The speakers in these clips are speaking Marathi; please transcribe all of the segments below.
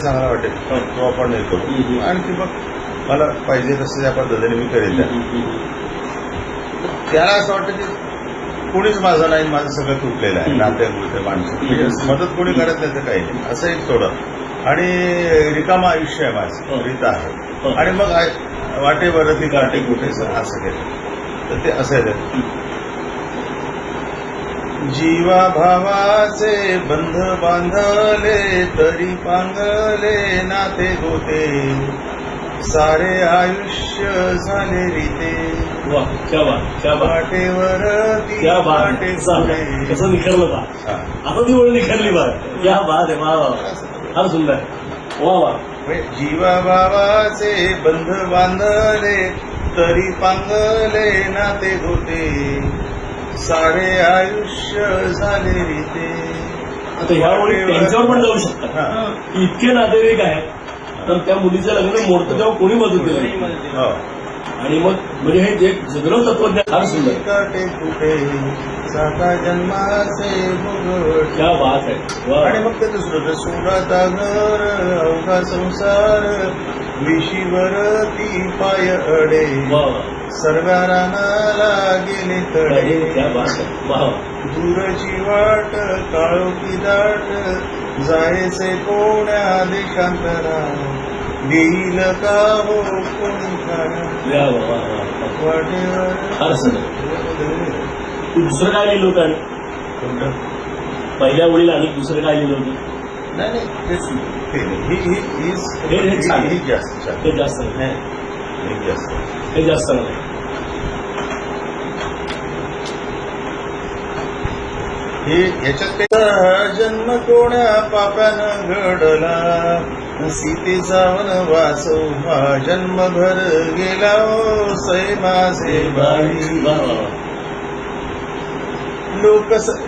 चांगला वाटेल तो आपण हे करू आणि मग मला पाहिजे तसं त्या पद्धतीने मी करेल. त्याला असं वाटतं की कोणीच माझं नाही, माझं सगळं तुटलेलं आहे, नात्यामुळे माणसं म्हणजे मदत कोणी करत नाही तर काही नाही असं एक थोडं. आणि रिकामा आयुष्य आहे माझं, रीत आहे. आणि मग वाटेवर ती गाठे कुठे असं केलं तर ते असं आहे. जीवा भावाचे बंध बांधले तरी पांगले नाते गोते, सारे आयुष्य झाले रीते. वाटेवर ती वाटे कसं निखरलं बा, आता ती ओळख निखरली बा. क्या बात आहे, वा वा, फार सुंदर, वा वा. जीवा भावाचे बंध बांधले तरी पांगले नाते गोते, सारे आयुष्य झाले रीते. आता ह्यावेळी त्यांच्यावर पण जाऊ शकतात. इतके नातेवाईक आहेत तर त्या मुलीचं लग्न मोडतं तेव्हा कोणी मदत केली. आणि मग म्हणजे हे जे जगलं तत्वज्ञान फार सुंदर. कुठे साता जन्माचे क्या बात आहे. आणि मग ते दुसरं सोडाता घर अवघा संसार, विशीवर पाय अडे, सर्गारानाला गेले तडे. क्या बात आहे. दूरची वाट काळोखी दाट, जायचे कोण्या देशांतरा, देईल का हो कोणी फार सुंदर. तू दुसरं काय लिहिलं होतं पहिल्या ओळीला आणि दुसरं काय लिहिलं होतं? नाही तेच हे जास्त नाही. हे याच्यात जन्म कोण्या पाप्यानं घडला, सीतेचा वनवास हा जन्मभर गेला ओ सैमासे बाई.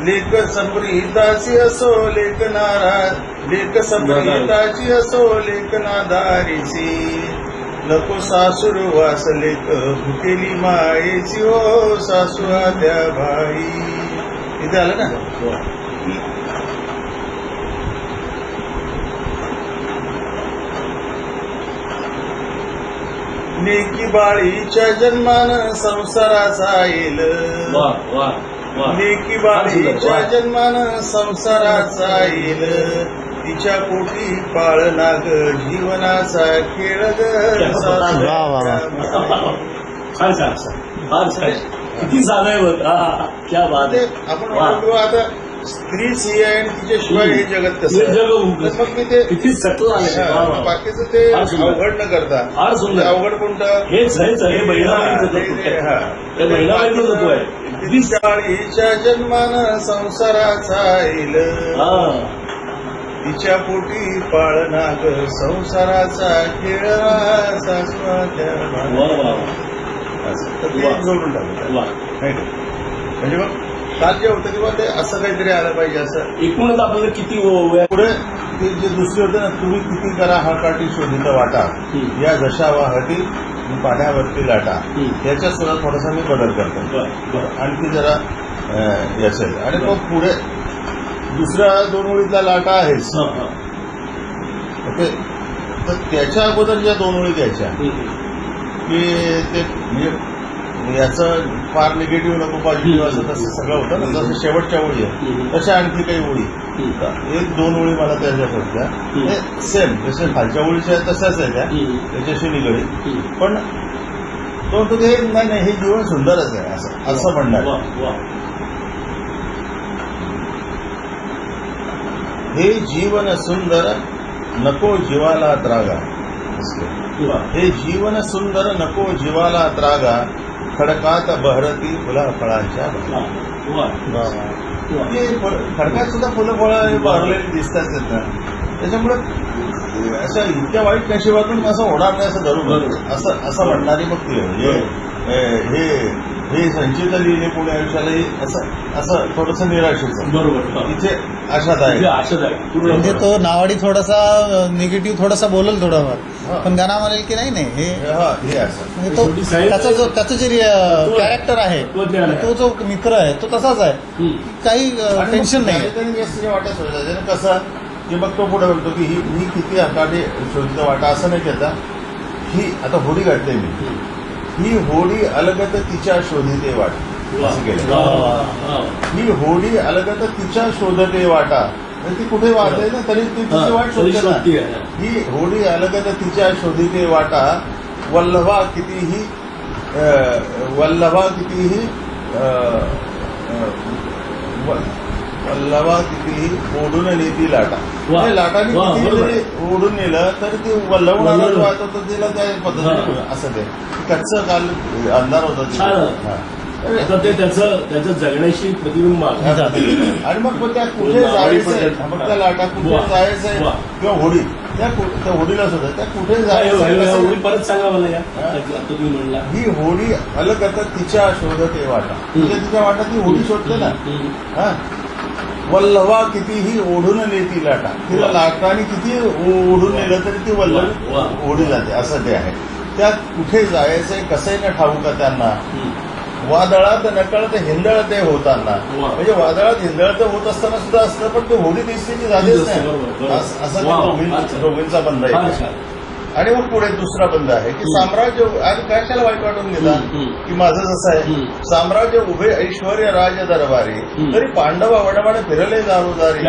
लेख संप्रीताची असो लेखनारा, लेख संप्रीताची असो लेखनादारीची, नको सासूर वास लेख भुकेली मायेची हो सासू त्या बाई. इथे आलं ना. लेकी बाळीच्या जन्मानं संसाराचा येईल, लेकी बाळीच्या जन्मानं संसाराचा येईल, तिच्या पोटी पाळणा ग जीवनाचा खेळ ग. किती साधं आहे. क्या बात आहे. आपण म्हणतो आता स्त्रीच ही आहे आणि तिच्याशिवाय हे जगत कसं जग, मग मी ते किती सटल आहे. बाकीचं ते अवघड न करता फार सुंदर. अवघड कोणतं हेच हे महिलाबाईचं तत्व आहे. चाळीच्या जन्मानं संसाराचा येईल, तिच्या पोटी पाळणा ग संसाराचा खेळ सासवाच्या. जोडून टाकलं म्हणजे मग काल जे होतं किंवा ते असं काहीतरी आलं पाहिजे. असं एकूणच आपल्याला किती पुढे ते जे दुसरे होते ना, तुम्ही किती करा हा काठी शोधित वाटा, या जशा वाहटी पाण्यावरती लाटा, त्याच्यात सुद्धा थोडासा मी बदल करतो आणखी जरा याचे. आणि मग पुढे दुसऱ्या 2 ओळीतला लाटा आहेच ओके, तर त्याच्या अगोदर ज्या 2 ओळी द्यायच्या की ते म्हणजे याचं फार निगेटिव्ह नको पॉझिटिव्ह असं तसं सगळं होतं ना. जसं शेवटच्या ओळी आहे तशा आणखी काही ओळी 1-2 ओळी मला त्याच्यात होत्या सेम जसे खालच्या ओळीच्या तशाच आहे त्या त्याच्याशी निगडीत. पण तो हे नाही हे जीवन सुंदरच आहे असं म्हणणार. हे जीवन सुंदर नको जीवाला त्रागा, हे जीवन सुंदर नको जीवाला त्रागा, खडकात बहरती फुला फळांच्या. खडकात सुद्धा फुलं फळं बहरलेली दिसतात ना, त्याच्यामुळे असं इतक्या वाईट नशिबातून असं होणार नाही असं धरून असं म्हणणारी मग हे हे संचित लिहिणे पुणे आयुष्यालाही असं थोडंसं निराशेचं. बरोबर. इथे आशादायक म्हणजे तो नावाडी थोडासा निगेटिव्ह थोडासा बोलल थोडाफार, पण गाणं म्हणेल की नाही हे असं म्हणजे तो त्याचं जे कॅरेक्टर आहे तो जो मित्र आहे तो तसाच आहे, काही टेन्शन नाही. वाटत कसं की मग तो पुढे म्हणतो की ही किती हकाने शोधित वाटा असं नाही त्याचा. ही आता होडी काढते मी, ही होडी अलगत तिच्या शोधिते वाट असं केलं. ही होडी अलगत तिच्या शोधते वाटा, ती कुठे वाटते ना तरी ती तिची वाट शोधते ना. ही होडी अलगत तिच्या शोधिते वाटा, वल्लभा कितीही वल्लभा कितीही ओढून नेती लाटा. लाटाने किती ओढून नेलं तर ती वल्लवणारच वाटत तिला त्या पद्धतीने असं ते कच्चं काल अंधार होता ते त्याचं जगण्याशी प्रतिबिंब आणि मग त्या कुठे जायचं, मग त्या लाटा कुठे जायचंय किंवा होडी त्या होडीला सुद्धा त्या कुठे जायचं परत सांगा मला या तुम्ही म्हणला. ही होडी अलगत तिच्या शोधते वाटा, म्हणजे तिच्या वाटा ती होडी शोधते ना. हा, वल्लभा कितीही ओढून नेती लाटा, तिला लाटाने किती ओढून नेलं तरी ती वल्लभ ओढी जाते असं ते आहे. त्यात कुठे जायचंय कसंही न ठाऊका त्यांना, वादळात नकळत हिंदळते होताना. म्हणजे वादळात हिंदळते होत असताना सुद्धा असतं पण ते होडी दिसते झालीच नाही असं दोघींचा बंध आहे. आणि मग पुढे दुसरा बंध आहे की साम्राज्य, आणि कशाला वाईट वाटून घेतात की माझं जसं आहे, साम्राज्य उभे ऐश्वर्य राज दरबारी, तरी पांडवा वडवाड फिरले दारोदारी.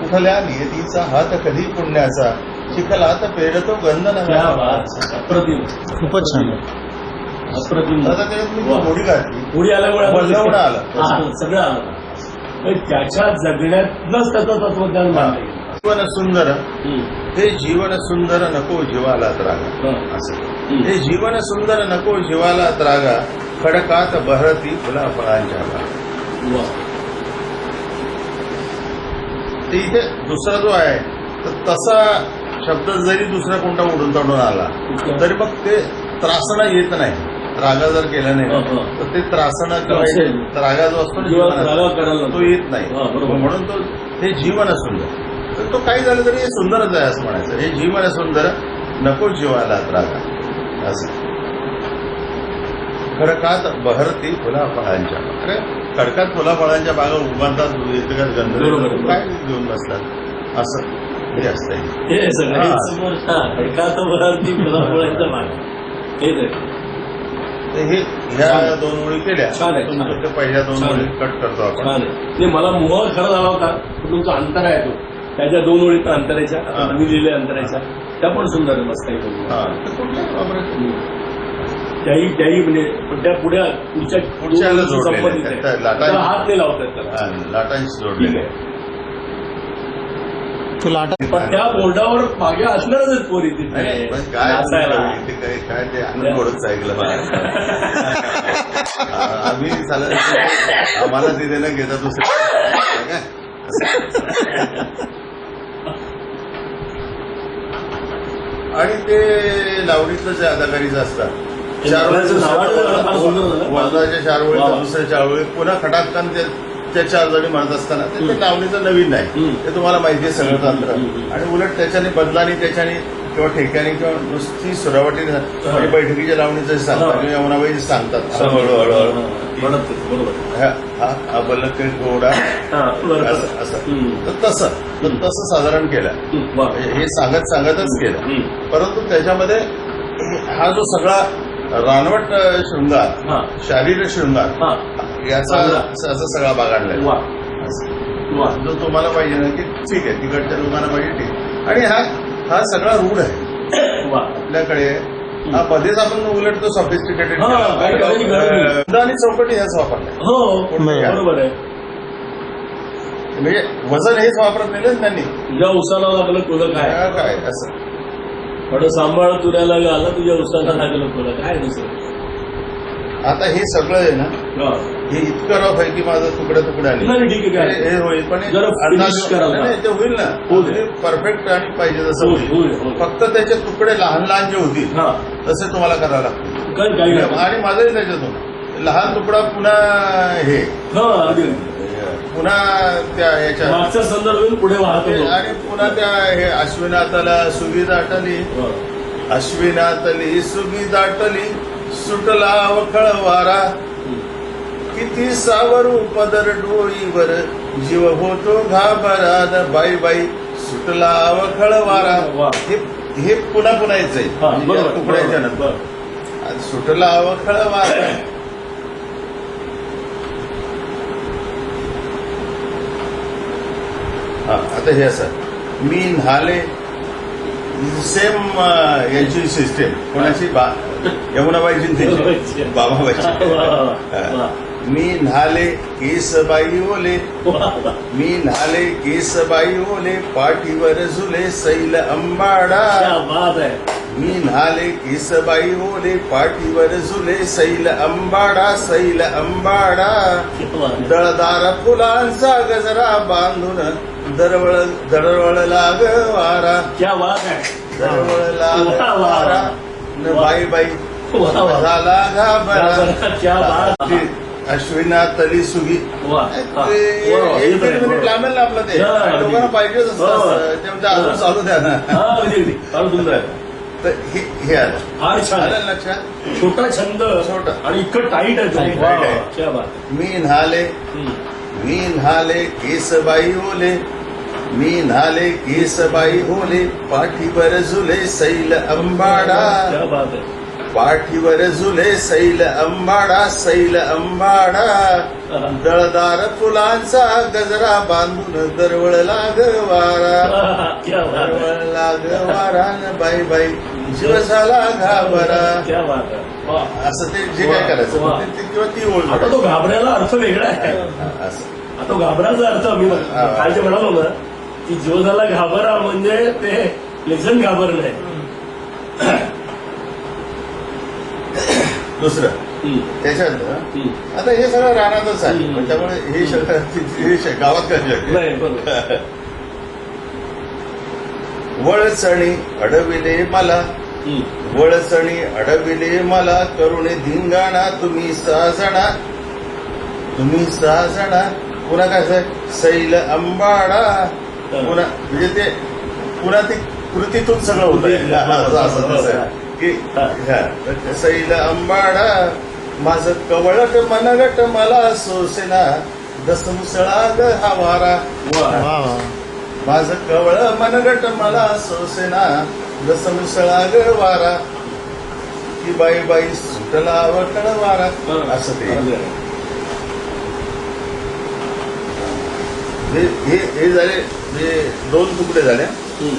कुठल्या नियतीचा हात कधी पुण्याचा, चिखलात पेरतो गंध नव्या. खूपच छान. आता त्याच्यात मी होडी घातली, होडी आल्यामुळे वल्लवणं आलं, सगळं आलं. त्याच्या जगण्यातलंच त्याचं तत्वज्ञान मानलं. जीवन सुंदर हे जीवन सुंदर नको जीवाला त्रागा असं. हे जीवन सुंदर नको जीवाला त्रागा, खडकात बहरती फुला फळांच्या बागा. ते इथे दुसरा जो आहे तर तसा शब्द जरी दुसरा कोणता उडून तडून आला तरी मग ते त्रासणं येत नाही. रागा जर केला नाही तर ते त्रासणं किंवा रागा जो असतो ना तो येत नाही. म्हणून तो हे जीवन सुंदर, तर तो काही झालं तरी हे सुंदरच आहे असं म्हणायचं. हे जीवन सुंदर नको जीवाला त्रागा असं. खडकात बहरती फुला फळांच्या, अरे खडकात फुला फळांच्या बागा उभारतात, इतकंच गंध काय घेऊन बसतात असं हे असतं. खडकात बहरती फुला फळांच्या बागा हे ह्या दोन ओळी केल्या. छान आहे. पहिल्या दोन ओळी कट करतो आपण. ते मला मोह खरं झाला होता तुमचा अंतर आहे तो, त्याच्या दोन ओळी तर अंतरायच्या, मी लिहिल्या अंतरायच्या, त्या पण सुंदर आहे, मस्त आहे. त्याही म्हणजे त्या पुढच्याला जोडलेल्या हात नाही लावतात त्याला, लाटांशी जोडलेले आहे. पण त्या बोर्डावर मागे असणारच आहेत पोरी तिथे काय ते आनंदच ऐकलं आम्ही आम्हाला तिथे न घेता दुसरं. आणि ते लावणीतलं जे अदाकारीचं असतात वरदाच्या 4 वेळी दुसऱ्या 4 वेळी पुन्हा खटाकन त्या 4 जणी म्हणत असताना ते लावणीचं नवीन नाही, ते तुम्हाला माहिती आहे सगळं तंत्र. आणि उलट त्याच्याने बदलाने त्याच्याने किंवा ठेक्याने किंवा नुसती सुरावटीने म्हणजे बैठकीच्या लावणीचं सांगतात किंवा यमुनाबाई सांगतात हळूहळू हा बलक घोडा असं. तसं साधारण केलं, हे सांगतच केलं. परंतु त्याच्यामध्ये हा जो सगळा रानवट शृंगार, शारीरिक शृंगार याचा सगळा बागाडलाय जो तुम्हाला पाहिजे ना की ठीक आहे, तिकडच्या लोकांना पाहिजे ठीक. आणि हा सगळा रूढ आहे आपल्याकडे. हा मध्येच आपण उलट तो सॉफिस्टिकेटेड आणि चौकटी ह्याच वापरलाय. बरोबर आहे, म्हणजे वजन हेच वापरत नाही ना त्यांनी. तुझ्या उसाला लागलं तुला काय असं थोडं सांभाळ, तुऱ्याला आला तुझ्या उसाला लागलं तुला काय दुसरं. आता हे सगळं आहे ना, हे इतकं रफ आहे की माझं तुकड्या ठीक आहे, हे होईल पण ते होईल ना परफेक्ट आणि पाहिजे तसं होईल. फक्त त्याचे तुकडे लहान लहान जे होतील तसे तुम्हाला करावं लागतील. आणि माझंही त्याच्यातून लहान तुकडा पुन्हा हे पुन्हा त्या ह्याच्या मागचा संदर्भ पुढे वाहतो आणि पुन्हा त्या हे अश्विनाथला सुगी दाटली, अश्विनाथली सुगी दाटली, सुटला वखळ वारा, किती सावरू पदर डोईवर जीव होतो घाबरा बाई बाई सुटला अवखळ वारा. वा. हे पुन्हा पुन्हा यायचंय हा, म्हणजे बरोबर, या तुकड्याच्या बरोबर, नंतर बरोबर. आज सुटला अवखळ वारा. हा, आता हे असं मी न्हाले सेम यांची सिस्टीम कोणाची यमुनाबाईची त्यांची बाबाबाईची. वा, वा, हा. वा. मी न्हाले केसबाई ओले मी न्हाले केसबाई ओले पाठीवर झुले सैल अंबाडा. क्या बात आहे. मी न्हाले केसबाई ओले पाठीवर झुले सैल अंबाडा सैल अंबाडा. क्या बात आहे. दळदार फुलांचा गजरा बांधून दरवळ दरवळ लाग वारा. क्या बात आहे. दरवळ लाग वा, वा, वारा न बाई बाई वा, वा. झाला घाबरा. क्या बात. अश्विना तली सुगी. वा. हा. वा, एक वा. मिनिट लांबेल ना आपलं ते हा, अगदी. लोकांना पाहिजेच असतं हो. ते म्हणजे अजून चालू द्या ना. हा, अगदी, अगदी. फार सुंदर आहे. तर हे आलं फार छान आहे. आलं लक्षात. छोटा छंद छोटा. आणि इतकं टाईट आहे तो. Tight वा, आहे. वा. क्या बात. मी न्हाले हम्म. मी न्हाले केसबाई ओले मी न्हाले केसबाई ओले पाठीवर झुले सैल अंबाडा. क्या बात आहे. पाठीवर झुले सैल अंबाडा सैल अंबाडा. दळदार फुलांचा गजरा बांधून दरवळ लाग वारा. क्या बात आहे. दरवळ लाग वारा न बाई बाई जीव झाला घाबरा. क्या बात आहे. वा. असं ते जे काय करायचं वा. किंवा ती ओळ आता तो घाबरायला अर्थ वेगळा आहे. असं आता घाबराचा अर्थ मी काय ते म्हणालो ना की जीवनाला घाबरा म्हणजे ते लेझन घाबरलं आहे. दुसरं हम्म. त्याच्यात हम्म. आता हे सगळं रानातच आहे हम्म. पण त्यामुळे हे सगळं गावात करू शकते. नाही बरोबर. वळचणी अडविले मला हम्म. वळचणी अडविले मला करुणे धिंगाणा तुम्ही 6 जणा पुन्हा काय आहे सैल अंबाडा. पुन्हा म्हणजे ते पुन्हा ती कृतीतून सगळं होतं की सैल अंबाडा. माझं कवळट मनगट मला सोसेना दसमुसळा ग हा वारा. वा. वा वा. माझं कवळ मनगट मला सोसेना दसमुसळा ग वारा. की बाई बाई सुटला वकळ वारा. असं ते हे झाले म्हणजे 2 तुकडे झाले. हम्म.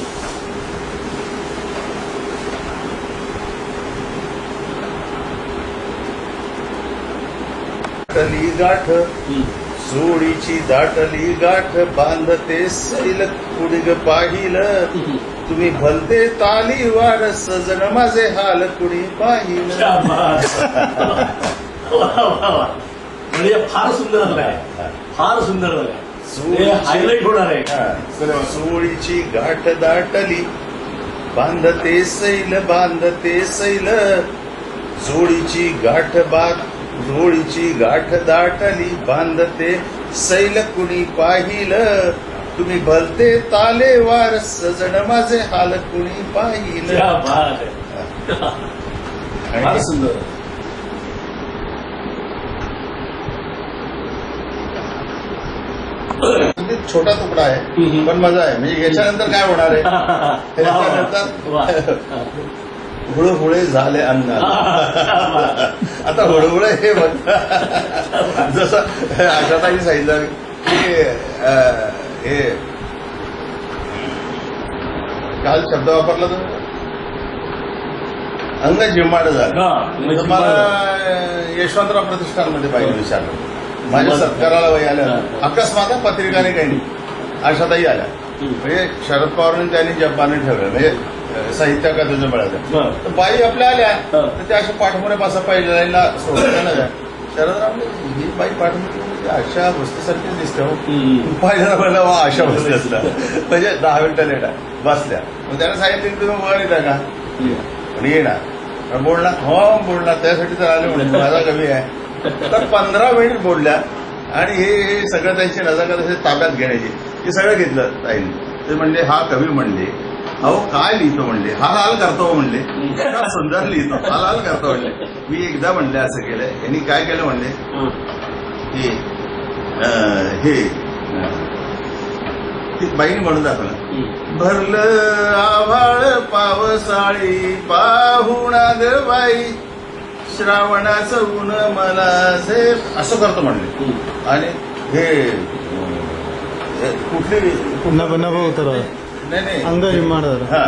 दाटली गाठ हम्म. सोडीची दाटली गाठ बांधते सैल कुडीग पाहिलं. तुम्ही भलते ताली वार सजन माझे हाल कुणी पाहिलं. क्या बात. वा, वा, वा. म्हणजे फार सुंदर झालं आहे. फार सुंदर झालं आहे. हे हायलाईट होणार आहे. हा. सोडीची गाठ दाटली बांधते सैल जोडीची गाठ दाटली बांधते सैल कुणी पाहिलं. तुम्ही भलते ताले वार सजन माझे हाल कुणी पाहिलं. क्या बात आहे. फार आणि सुंदर. अगदी छोटा तुकडा आहे हम्म. पण मजा आहे म्हणजे याच्यानंतर काय होणार आहे त्याच्यानंतर वा. हुळहुळे झाले अन्न. आता हुळहुळे हे जसं आशाताई सांगितलं की हे काल शब्द वापरला तर अंग जिम्माड झालं. तर मला यशवंतराव प्रतिष्ठानमध्ये पाहिजे विचारलं. माझ्या सत्काराला वय आल्या अकस्मात पत्रिकाने काही नाही आशाताई आल्या म्हणजे शरद पवारांनी त्यांनी जपाने ठेवलं म्हणजे साहित्य अकादमीचं मिळालं. तर बाई आपल्या आल्या तर त्या अशा पाठमोऱ्यापासून पहिल्याला सोडल्या ना शरदराव ही बाई पाठमोरी अशा वस्तीसारखीच दिसते हो. पहिल्याला पहिला अशा वस्ती असल्या म्हणजे 10 मिनिटं लेट आहे बसल्या. मग त्यांना सांगितलं की तुम्ही वर येता का आणि येणार बोलणार हो बोलणार त्यासाठी तर आले म्हणून माझा कमी आहे. तर 15 मिनिट बोलल्या आणि हे सगळं त्यांची नजाकत असे ताब्यात घेण्याची हे सगळं घेतलं ताईंनी. ते म्हणले हा कवी म्हणले अहो काय लिहितो म्हणले हा लाल करतो म्हणले इतका सुंदर लिहितो हा लाल करतो म्हणले. मी एकदा म्हणले असं केलं यांनी काय केलं म्हणले की हे ती बाईने म्हणून दाखवलं. भरलं आभाळ पावसाळी पाहुणा ग बाई श्रावणाचं ऊन मला जे असं करतो म्हणले. आणि हे कुठली नभ उतर नाही अंग जिम्माड हा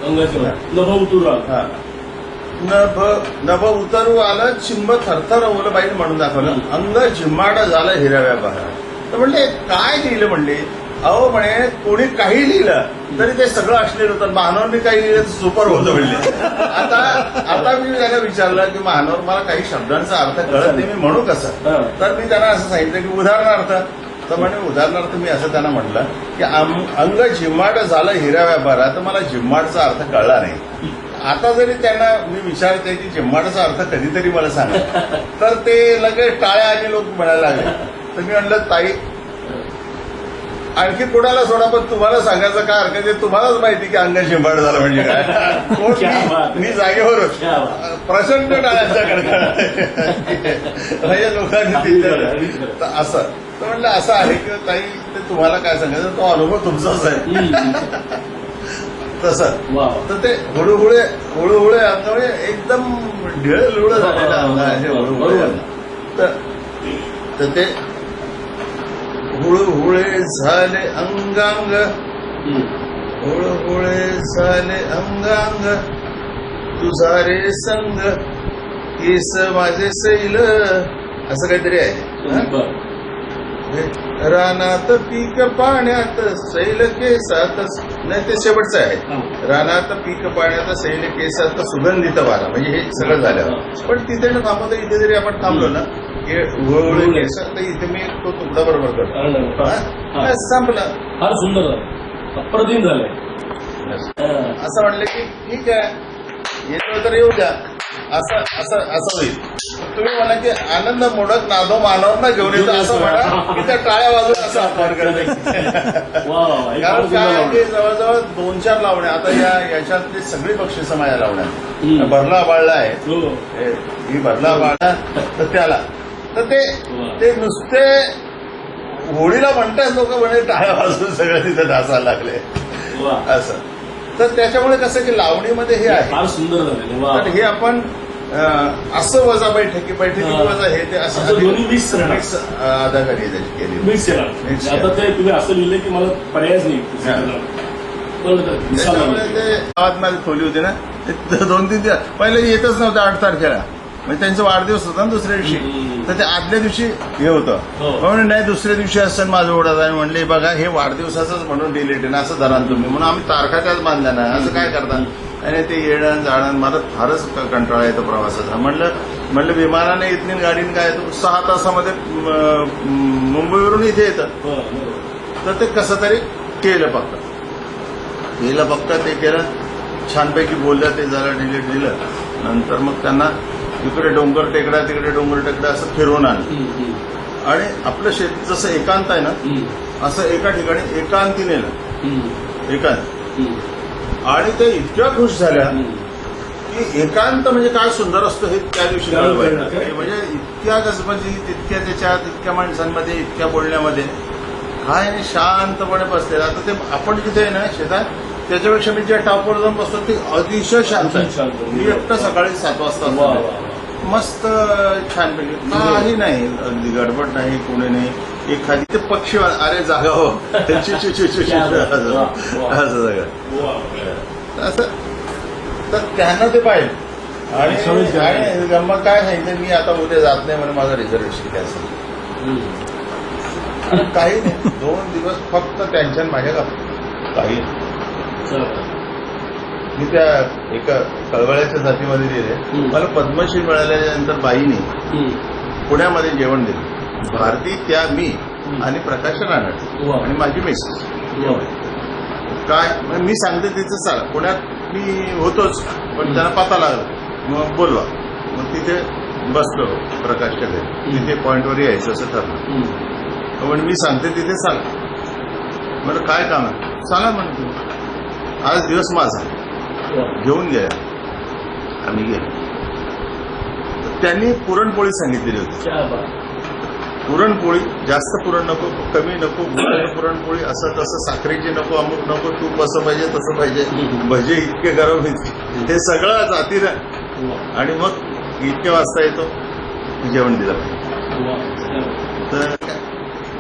नभ उतरू हा नभ उतरू आलं चिंब थरथरवलं बाईने म्हणून दाखवलं. अंग झिम्माड झालं हिरव्या बहार. तर म्हणले काय लिहिलं म्हणले. अहो म्हणे कोणी काही लिहिलं तरी ते सगळं अश्लील होतं. महानोरने काही लिहिलं सुपर होतं म्हणले. आता मी त्याला विचारलं की महानोर मला काही शब्दांचा अर्थ कळत नाही मी म्हणू कसं. तर मी त्यांना असं सांगितलं की उदाहरणार्थ. तर म्हणे उदाहरणार्थ मी असं त्यांना म्हटलं की अंग झिम्माड झालं हिरव्या बहार. तर मला झिम्माडचा अर्थ कळला नाही. आता जरी त्यांना मी विचारते की झिम्माडचा अर्थ कधीतरी मला सांगा तर ते लगेच टाळ्या आणि लोक म्हणायला लागले. तर मी म्हणलं ताई आणखी कोणाला सोडा पण तुम्हाला सांगायचं काय हरकत आहे. तुम्हालाच माहिती की अंग झिम्माड झालं म्हणजे काय. कोण मी जागेवरच प्रचंड टाळ्यांचा कडकड या लोकांनी तर असं. तर म्हणलं असं आहे की ताई ते तुम्हाला काय सांगायचं तो अनुभव तुमचाच आहे. तसं तर ते हुळहुळे अंगामुळे एकदम ढिळ लुळ झालेलं अंग आहे हुळहुळे. तर ते हुळहुळे झाले अंगांग हुळहुळे झाले अंगांग तुझा रे संग केस माझे सैल असं काहीतरी आहे. रानात पीक पाण्यात सैल केसात नाही ते शेवटचं आहे. रानात पीक पाण्यात सैल केसात सुगंधित वारा म्हणजे हे सगळं झालं. पण तिथे न थांबवता इथे जरी आपण थांबलो ना की हुळहुळे केस तर इथे मी तो तुकडा बरोबर करतो संपलं. फार सुंदर अप्रतिम झालंय. असं म्हणलं की ठीक आहे येतो तर येऊ द्या असं होईल. तुम्ही म्हणा की आनंद मोडक नादो मानवांना घेऊन येतो असं म्हणा की त्या टाळ्या वाजून असं अपमान करायचं. कारण काय की जवळजवळ 2-4 लावण्या आता याच्यातली सगळी बक्षिसं माझ्या लावण्या. भरला बाळला आहे ही भरला बाळला तर त्याला तर ते नुसते होळीला म्हणतात लोक म्हणजे टाळ्या वाजून सगळं तिथे ढासायला लागले असं. तर त्याच्यामुळे कसं की लावणीमध्ये हे आहे फार सुंदर झालं. तर हे आपण असं वजा बैठकी वजा हे ते असं दोन्ही मिक्स अदाकारी त्याची केली. मिक्स आता ते तुम्ही असं लिहिलं की मला पर्यायच नाही. त्याच्यामुळे ते गावात माझी खोली होती ना 2-3 दिवस पहिले येतच नव्हतं 8 तारखेला म्हणजे त्यांचा वाढदिवस होता ना दुसऱ्या दिवशी. तर ते आदल्या दिवशी हे होतं म्हणून नाही दुसऱ्या दिवशी असतं माझं ओढत आणि म्हणले बघा हे वाढदिवसाचंच म्हणून डिलीट आहे ना असं धरा तुम्ही म्हणून आम्ही तारखा त्याच बांधल्या ना असं काय करता. आणि ते येणं जाणं मला फारच कंटाळा येतो प्रवासाचा. म्हणलं विमानाने येत नाही गाडीने काय येतो 6 तासामध्ये मुंबईवरून इथे येतं. तर ते कसं तरी केलं फक्त ते केलं छानपैकी बोललं ते जरा डिलीट दिलं. नंतर मग त्यांना इकडे डोंगर टेकडा तिकडे डोंगर टेकडा असं फिरवून आणलं. आणि आपलं शेत जसं एकांत आहे ना असं एका ठिकाणी एकांती नेलं एकांत. आणि ते इतक्या खुश झाल्या की एकांत म्हणजे काय सुंदर असतं हे त्या दिवशी कळलं. म्हणजे इतक्या गजबजी तितक्या त्याच्यात इतक्या माणसांमध्ये इतक्या बोलण्यामध्ये काय शांतपणे बसलेलं. आता ते आपण जिथे आहे ना शेतात त्याच्यापेक्षा मी ज्या टॉपवर जाऊन बसतो ते अतिशय शांत आहे. मी एकटं सकाळी 7 वाजता मस्त छानपैकी काही नाही अगदी गडबड नाही कोणी नाही. एखादी ते पक्षी अरे जागा हो असं तर त्यांना ते पाहिजे. आणि गंमत काय सांगितलं मी आता उद्या जात नाही म्हणून माझं रिझर्वेशन कॅन्सल. काही नाही 2 दिवस फक्त टेन्शन माझ्या का काही. मी त्या एका कळवळ्याच्या जातीमध्ये दिले. मला पद्मश्री मिळाल्यानंतर बाईने पुण्यामध्ये जेवण दिलं. भारती त्या मी आणि प्रकाश रानडे आणि माझी मिसेस काय मी सांगते तिचं चाल पुण्यात मी होतोच पण त्यांना पता लागला मग बोलवा. मग तिथे बसलो प्रकाशच्या घरी तिथे पॉईंटवर यायचं असं ठरलं. पण मी सांगते तिथे चाला म्हणलं काय काम आहे सांगा म्हणतो. आज दिवस माझा घेऊन गेला. आम्ही गेलो त्यांनी पुरणपोळी सांगितलेली होती. पुरणपोळी जास्त पुरण नको, कमी नको, गुळाची पुरणपोळी असं तसं, साखरेची नको, अमुक नको, तूप असं पाहिजे तसं पाहिजे, भजे इतके गरम इतके, हे सगळं जातीनं. आणि मग इतके वाजता येतो जेवण दिलं पाहिजे. तर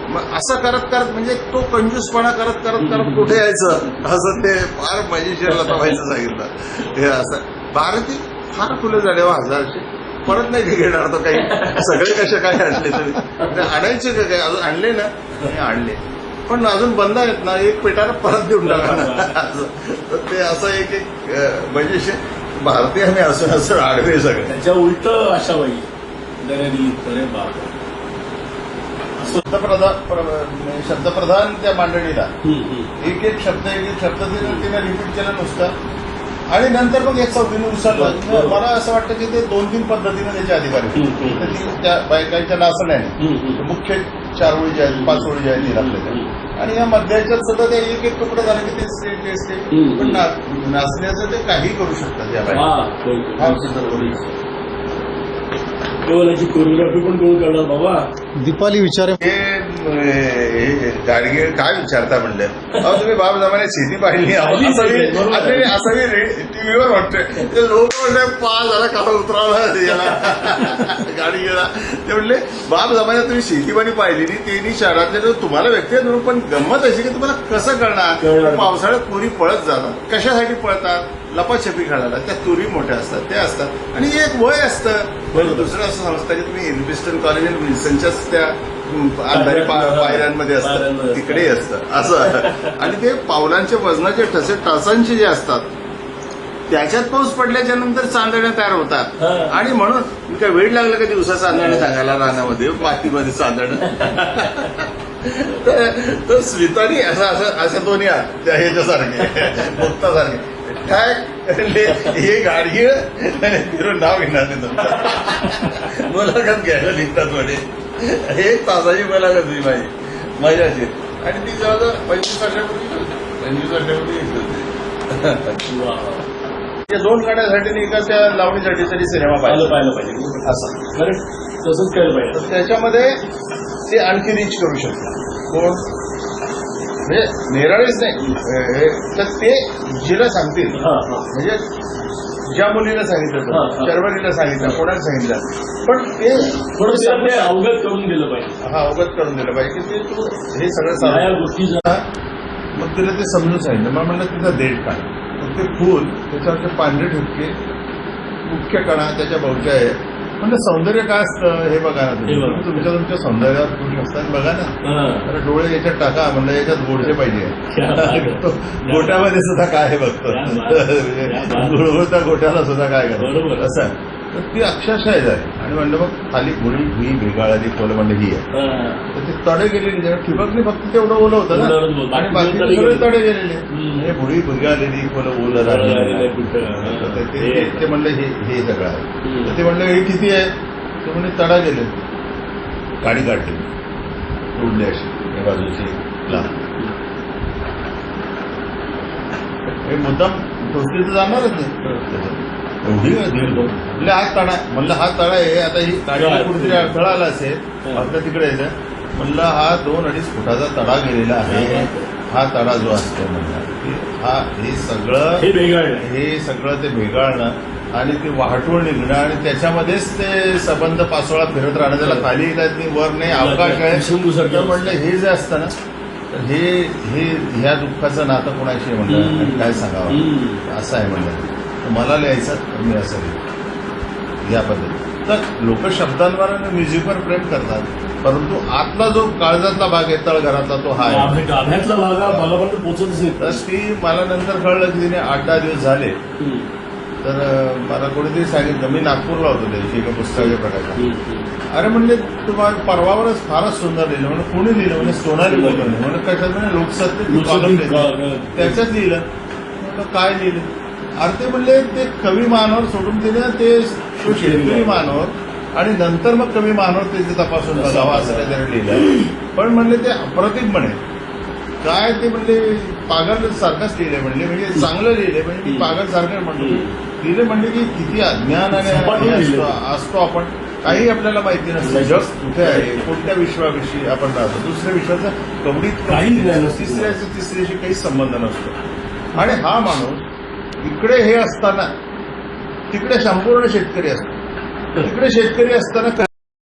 मग असं करत करत म्हणजे तो कंजूसपणा करत करत करत कुठे यायचं असं ते फार मजेशीर लता व्हायचं सांगितलं. हे असं भारती फार फुलं झाले हजारचे, परत नाही ते घेणार तो काही, सगळे कसे काय आणले तुम्ही, आणायचे का काय, अजून आणले ना, आणले पण अजून बंद आहेत ना, एक पेटाला परत देऊन टाका ना. तर ते असं एक एक म्हणजे भारतीय आम्ही असं असं आडवे सगळे. त्याच्या उलट अशा बाई अरे बाप, शब्दप्रधान त्या मांडणीला एक एक शब्द तिने रिपीट केला नुसता. आणि नंतर मग एक चौथीने उसळलं. मला असं वाटतं की ते 2-3 पद्धतीने त्याचे अधिकारी त्या बायकांच्या नाचण्याने मुख्य 4 ओळी जे आहेत, 5 ओळी जे आहेत ती आपल्याला, आणि या मध्याच्यात सुद्धा ते एक एक तुकडं झालं की ते स्टेट पण नाचण्याचं ते काही करू शकतात या बायका. याची कोरिओग्राफी पण कोण करणार बाबा. दीपाली विचारे हे गाडगे काय विचारता म्हणलं, अहो तुम्ही बाप जमान्यात शेती पाहिली असं मी टीव्हीवर वाटतोय. ते लोक म्हणले पाच झाला का उतरावला याला गाडगेला. ते म्हणले बाप जमान्यात तुम्ही शेती पाणी पाहिली नाही, ते नाही शहरातले तुम्हाला व्यक्ती म्हणून, पण गंमत अशी की तुम्हाला कसं कळणार. पावसाळ्यात पुरी पळत जातात, कशासाठी पळतात, लपाछपी खेळायला. त्या तुरी मोठ्या असतात, ते असतात, आणि एक वय असतं. दुसरं असं समजतं की तुम्ही इन्व्हेस्टन कॉलेज विल्सनच्याच त्या अंधारी पायऱ्यांमध्ये असतं, तिकडे असतं असं. आणि ते पावलांच्या वजनाचे ठसे तासांचे जे असतात त्याच्यात पाऊस पडल्याच्या नंतर चांदण्या तयार होतात. आणि म्हणून काय वेळ लागला का दिवसा चांदण्या सांगायला, रानामध्ये मातीमध्ये चांदणं. तर स्मितानी असं दोन्ही आहात त्या ह्याच्यासारखे मुक्तासारखे काय हे गाडगी फिरून नाव घेणार नाही तुमचं. मुलाखत घ्यायला निघतात म्हणे, 1 तासाची मुलाखत होती माझी मजाची. आणि ती जवळजवळ 25 वर्षापूर्वी या 2 गाड्यासाठी एका त्या लावणीसाठी तरी सिनेमा पाहिलं पाहिजे असं तसंच केलं पाहिजे. तर त्याच्यामध्ये ते आणखी रीच करू शकतात. कोण म्हणजे निराळीच नाही, तर ते जिला सांगतील, म्हणजे ज्या मुलीला सांगितलं, शर्वरीला सांगितलं, कोणाला सांगितलं, पण ते थोडंसं अवगत करून दिलं पाहिजे. अवगत करून दिलं पाहिजे की ते तू हे सगळं गोष्टी. मग तिला ते समजून सांगितलं. मग म्हणलं तिचा देठ काय, मग ते फूल, त्याच्यावरचे पांढरे ठिपके, मुख्य कणा, त्याच्या भोवत्या आहे. म्हणजे सौंदर्य काय असतं हे बघा ना तुम्ही, तुमच्या सौंदर्यावर खुश असतात बघा ना. तर डोळे याच्यात टाका, म्हणलं याच्यात गोडचे पाहिजे. गोट्यामध्ये सुद्धा काय हे बघतो, गुळगुळता गोट्याला सुद्धा काय करतो असं. तर ती अक्षरशः झाली. आणि म्हणलं मग खाली गुळी ही भेगाळली खोल म्हणलं ही आहे. तर ते तडे गेलेली, ठिबकने फक्त तेवढं ओलं होतं ना, आणि बाकी सगळे तडे गेलेले. म्हणजे गुळी भेगाळलेली खोल ओलं राहिलेली. ते म्हणलं हे सगळं आहे. तर ते म्हणलं हे किती आहे, ते म्हणजे तडा गेले, गाडी काढली उडली अशी बाजूची लांब. हे मुद्दाम टोचली तर जाणारच नाही. एवढी म्हणजे हा तळा, म्हणलं हा तळा आहे, आता ही गाडीला कुठेतरी अडथळा आला असेल आपल्या तिकडे यायचं. म्हणलं हा 2-2.5 फुटाचा तडा गेलेला आहे. हा तडा जो असतो म्हणलं हे सगळं ते भेगाळणं आणि ते वाहटूळ निघणं, आणि त्याच्यामध्येच ते संबंध पासोळा फिरत राहणं, त्याला खाली येतात नाही, वर नाही, अवकाश आहे. म्हणलं हे जे असतं ना, तर हे ह्या दुःखाचं नातं कोणाशी म्हणलं काय सांगावं असं आहे. म्हणलं मला लिहायचं मी असं लिहिलं या पद्धतीने. तर लोक शब्दांवर आणि म्युझिकवर प्रेम करतात, परंतु आतला जो काळजातला भाग आहे तळघरातला तो हा आहे. गाभ्यातला भागापर्यंत पोहोचतच नाही. तर ती मला नंतर कळलं की तिने 8-10 दिवस झाले. तर मला कोणीतरी सांगितलं, मी नागपूरला होतो त्याची एका पुस्तकाच्या प्रकारात. अरे म्हणजे तुम्हाला परवावरच फारच सुंदर लिहिलं. म्हणजे कोणी लिहिलं, म्हणजे सोनाली बोललं म्हणजे कशात म्हणजे लोकसत्य त्याच्यात लिहिलं. म्हणलं काय लिहिलं, अरे ते म्हणले ते कवी मानवर सोडून तिने ते शेतकरी मानवर आणि नंतर मग कवी मानवर त्याचे तपासून बघावा असं काहीतरी लिहिलं. पण म्हणले ते अप्रतिम म्हणे काय, ते म्हणले पागल सारखंच लिहिलंय म्हणले, म्हणजे चांगलं लिहिलंय. म्हणजे मी पागल सारखं म्हणतो लिहिलं, म्हणले की किती अज्ञान आणि असतो आपण. काही आपल्याला माहिती नसतं. जग कुठे आहे, कोणत्या विश्वाविषयी आपण राहतो, दुसऱ्या विश्वाचा कवडीत काहीच ज्ञान नसतं. तिसऱ्याशी काही संबंध नसतो. आणि हा माणूस इकडे हे असताना तिकडे संपूर्ण शेतकरी असतो, तिकडे शेतकरी असताना